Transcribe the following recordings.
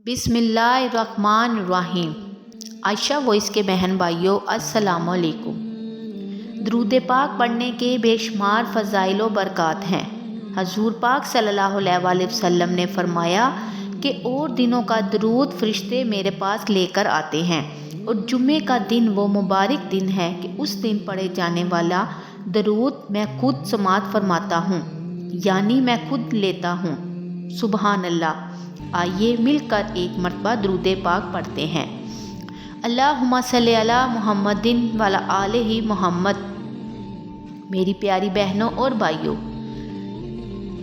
بسم اللہ الرحمن الرحیم۔ عائشہ وائس کے بہن بھائیوں السلام علیکم۔ درود پاک پڑھنے کے بے شمار فضائل و برکات ہیں۔ حضور پاک صلی اللہ علیہ وآلہ وسلم نے فرمایا کہ اور دنوں کا درود فرشتے میرے پاس لے کر آتے ہیں، اور جمعے کا دن وہ مبارک دن ہے کہ اس دن پڑھے جانے والا درود میں خود سماعت فرماتا ہوں، یعنی میں خود لیتا ہوں۔ سبحان اللہ۔ آئیے مل کر ایک مرتبہ درود پاک پڑھتے ہیں۔ اللہم صلی علی محمد وعلی آلہ محمد۔ میری پیاری بہنوں اور بھائیوں،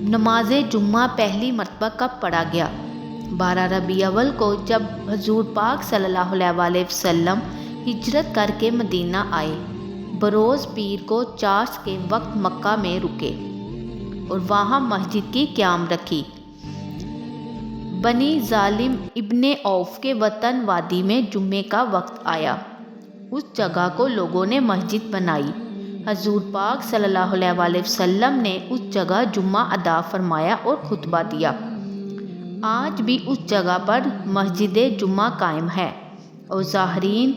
نماز جمعہ پہلی مرتبہ کب پڑھا گیا؟ 12 ربیع الاول کو، جب حضور پاک صلی اللہ علیہ وآلہ وسلم ہجرت کر کے مدینہ آئے۔ بروز پیر کو چاش کے وقت مکہ میں رکے اور وہاں مسجد کی قیام رکھی۔ بنی ظالم ابن عوف کے وطن وادی میں جمعے کا وقت آیا۔ اس جگہ کو لوگوں نے مسجد بنائی۔ حضور پاک صلی اللہ علیہ وآلہ وسلم نے اس جگہ جمعہ ادا فرمایا اور خطبہ دیا۔ آج بھی اس جگہ پر مسجد جمعہ قائم ہے اور زائرین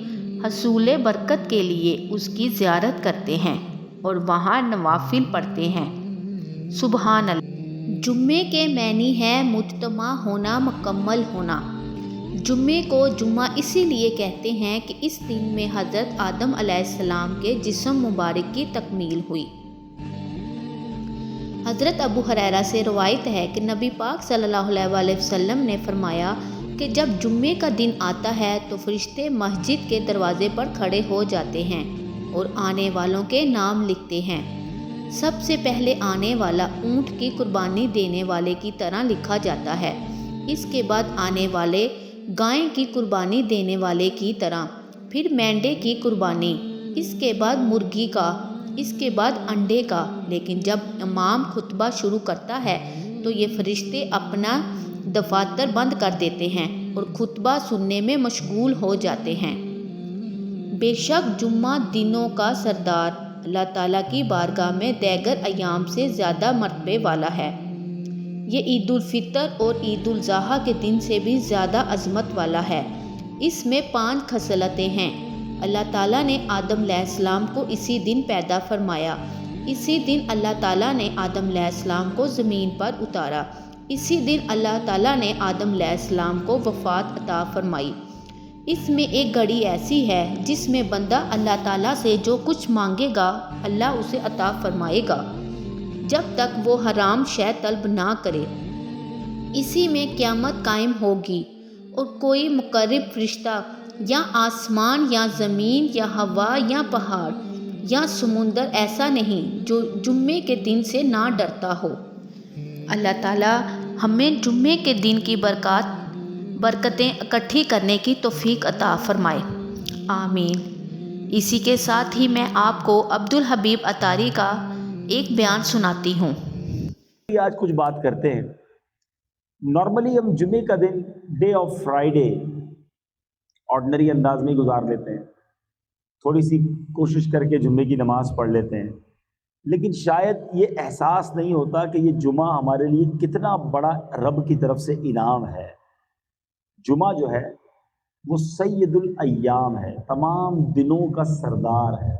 حصول برکت کے لیے اس کی زیارت کرتے ہیں اور وہاں نوافل پڑھتے ہیں۔ سبحان اللہ۔ جمعے کے معنی ہے مجتمع ہونا، مکمل ہونا۔ جمعے کو جمعہ اسی لیے کہتے ہیں کہ اس دن میں حضرت آدم علیہ السلام کے جسم مبارک کی تکمیل ہوئی۔ حضرت ابو ہریرہ سے روایت ہے کہ نبی پاک صلی اللہ علیہ وآلہ وسلم نے فرمایا کہ جب جمعے کا دن آتا ہے تو فرشتے مسجد کے دروازے پر کھڑے ہو جاتے ہیں اور آنے والوں کے نام لکھتے ہیں۔ سب سے پہلے آنے والا اونٹ کی قربانی دینے والے کی طرح لکھا جاتا ہے، اس کے بعد آنے والے گائے کی قربانی دینے والے کی طرح، پھر مینڈے کی قربانی، اس کے بعد مرغی کا، اس کے بعد انڈے کا۔ لیکن جب امام خطبہ شروع کرتا ہے تو یہ فرشتے اپنا دفاتر بند کر دیتے ہیں اور خطبہ سننے میں مشغول ہو جاتے ہیں۔ بے شک جمعہ دنوں کا سردار اللہ تعالیٰ کی بارگاہ میں دیگر ایام سے زیادہ مرتبے والا ہے۔ یہ عید الفطر اور عید الاضحیٰ کے دن سے بھی زیادہ عظمت والا ہے۔ اس میں 5 خصلتیں ہیں۔ اللہ تعالیٰ نے آدم علیہ السلام کو اسی دن پیدا فرمایا۔ اسی دن اللہ تعالیٰ نے آدم علیہ السلام کو زمین پر اتارا۔ اسی دن اللہ تعالیٰ نے آدم علیہ السلام کو وفات عطا فرمائی۔ اس میں ایک گھڑی ایسی ہے جس میں بندہ اللہ تعالیٰ سے جو کچھ مانگے گا اللہ اسے عطا فرمائے گا، جب تک وہ حرام شے طلب نہ کرے۔ اسی میں قیامت قائم ہوگی اور کوئی مقرب فرشتہ یا آسمان یا زمین یا ہوا یا پہاڑ یا سمندر ایسا نہیں جو جمعے کے دن سے نہ ڈرتا ہو۔ اللہ تعالیٰ ہمیں جمعے کے دن کی برکتیں اکٹھی کرنے کی توفیق عطا فرمائے، آمین۔ اسی کے ساتھ ہی میں آپ کو عبدالحبیب اتاری کا ایک بیان سناتی ہوں۔ آج کچھ بات کرتے ہیں۔ نارملی ہم جمعے کا دن ڈے آف فرائیڈے آرڈنری انداز میں گزار لیتے ہیں، تھوڑی سی کوشش کر کے جمعے کی نماز پڑھ لیتے ہیں، لیکن شاید یہ احساس نہیں ہوتا کہ یہ جمعہ ہمارے لیے کتنا بڑا رب کی طرف سے انعام ہے۔ جمعہ جو ہے وہ سید الایام ہے، تمام دنوں کا سردار ہے۔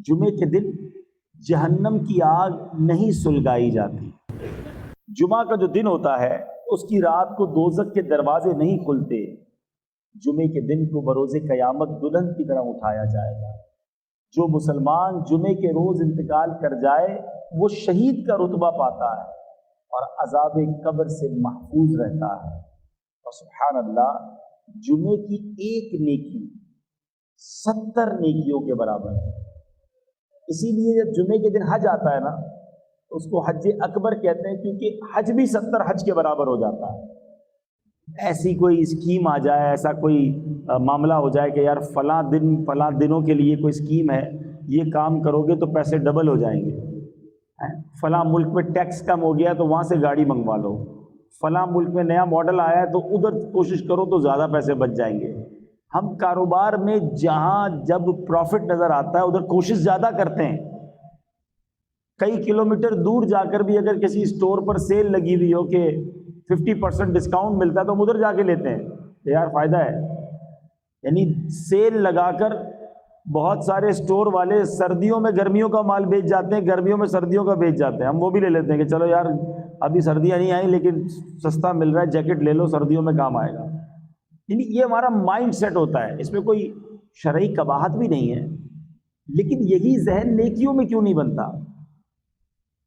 جمعے کے دن جہنم کی آگ نہیں سلگائی جاتی۔ جمعہ کا جو دن ہوتا ہے اس کی رات کو دوزخ کے دروازے نہیں کھلتے۔ جمعے کے دن کو بروز قیامت دلہن کی طرح اٹھایا جائے گا۔ جو مسلمان جمعے کے روز انتقال کر جائے وہ شہید کا رتبہ پاتا ہے اور عذاب قبر سے محفوظ رہتا ہے۔ اور سبحان اللہ، جمعے کی ایک نیکی 70 نیکیوں کے برابر ہے۔ اسی لیے جب جمعے کے دن حج آتا ہے نا تو اس کو حج اکبر کہتے ہیں، کیونکہ حج بھی 70 حج کے برابر ہو جاتا ہے۔ ایسی کوئی اسکیم آ جائے، ایسا کوئی معاملہ ہو جائے کہ یار فلاں دنوں کے لیے کوئی اسکیم ہے، یہ کام کرو گے تو پیسے ڈبل ہو جائیں گے، فلاں ملک میں ٹیکس کم ہو گیا تو وہاں سے گاڑی منگوا لو، فلاں ملک میں نیا ماڈل آیا ہے تو ادھر کوشش کرو تو زیادہ پیسے بچ جائیں گے۔ ہم کاروبار میں جہاں جب پروفٹ نظر آتا ہے ادھر کوشش زیادہ کرتے ہیں۔ کئی کلومیٹر دور جا کر بھی اگر کسی اسٹور پر سیل لگی ہوئی ہو کہ 50% ڈسکاؤنٹ ملتا ہے تو ہم ادھر جا کے لیتے ہیں کہ یار فائدہ ہے. یعنی سیل لگا کر بہت سارے اسٹور والے سردیوں میں گرمیوں کا مال بیچ جاتے ہیں، گرمیوں میں سردیوں کا بیچ جاتے ہیں. ہم وہ بھی لے لیتے ہیں کہ چلو یار ابھی سردیاں نہیں آئیں لیکن سستا مل رہا ہے، جیکٹ لے لو سردیوں میں کام آئے گا. یعنی یہ ہمارا مائنڈ سیٹ ہوتا ہے، اس میں کوئی شرعی قباحت بھی نہیں ہے. لیکن یہی ذہن نیکیوں میں کیوں نہیں بنتا؟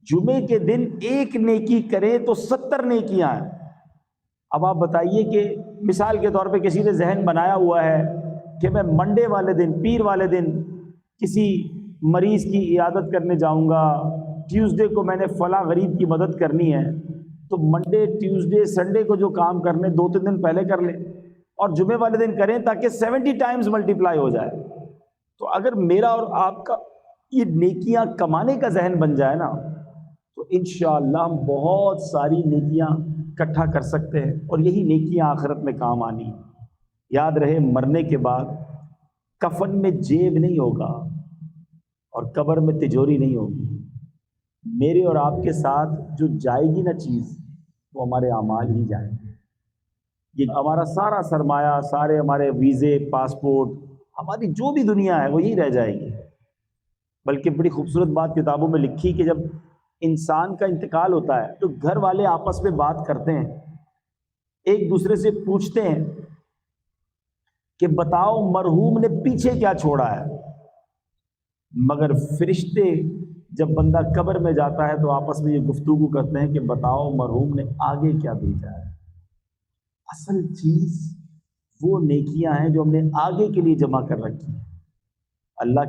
جمعے کے دن ایک نیکی کرے تو 70 نیکیاں ہیں. اب آپ بتائیے کہ مثال کے طور پہ کسی نے ذہن بنایا ہوا ہے کہ میں منڈے والے دن، پیر والے دن کسی مریض کی عیادت کرنے جاؤں گا، ٹیوزڈے کو میں نے فلاں غریب کی مدد کرنی ہے، تو منڈے ٹیوزڈے سنڈے کو جو کام کرنے 2-3 دن پہلے کر لیں اور جمعے والے دن کریں تاکہ 70 ٹائمز ملٹیپلائی ہو جائے. تو اگر میرا اور آپ کا یہ نیکیاں کمانے کا ذہن بن جائے نا تو انشاءاللہ ہم بہت ساری نیکیاں اکٹھا کر سکتے ہیں، اور یہی نیکیاں آخرت میں کام آنی. یاد رہے مرنے کے بعد کفن میں جیب نہیں ہوگا اور قبر میں تجوری نہیں ہوگی. میرے اور آپ کے ساتھ جو جائے گی نا چیز وہ ہمارے اعمال ہی جائیں گے. یہ ہمارا سارا سرمایہ، سارے ہمارے ویزے، پاسپورٹ، ہماری جو بھی دنیا ہے وہ یہی رہ جائے گی. بلکہ بڑی خوبصورت بات کتابوں میں لکھی کہ جب انسان کا انتقال ہوتا ہے تو گھر والے آپس میں بات کرتے ہیں، ایک دوسرے سے پوچھتے ہیں کہ بتاؤ مرحوم نے پیچھے کیا چھوڑا ہے. مگر فرشتے جب بندہ قبر میں جاتا ہے تو آپس میں یہ گفتگو کرتے ہیں کہ بتاؤ مرحوم نے آگے کیا بھیجا ہے. اصل چیز وہ نیکیاں ہیں جو ہم نے آگے کے لیے جمع کر رکھی ہیں. اللہ